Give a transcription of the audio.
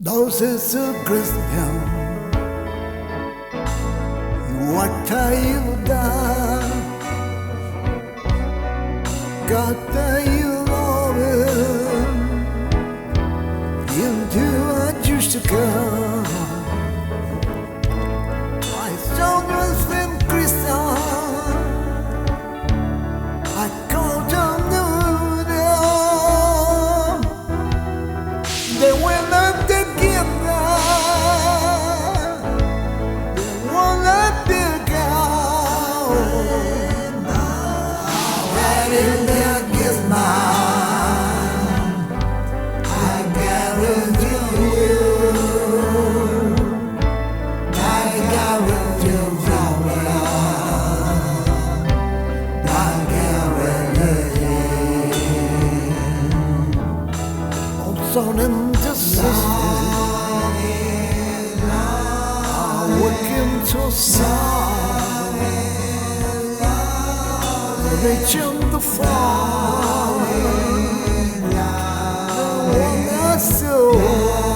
Dosis Christian What you done Got you loving Into a just to come I saw Muslim Christian I called them they went up together. They won't let me go. Right in there gets mine. I guarantee you. I guarantee you. I guarantee you. Also them working to solve reaching the fall the one that's so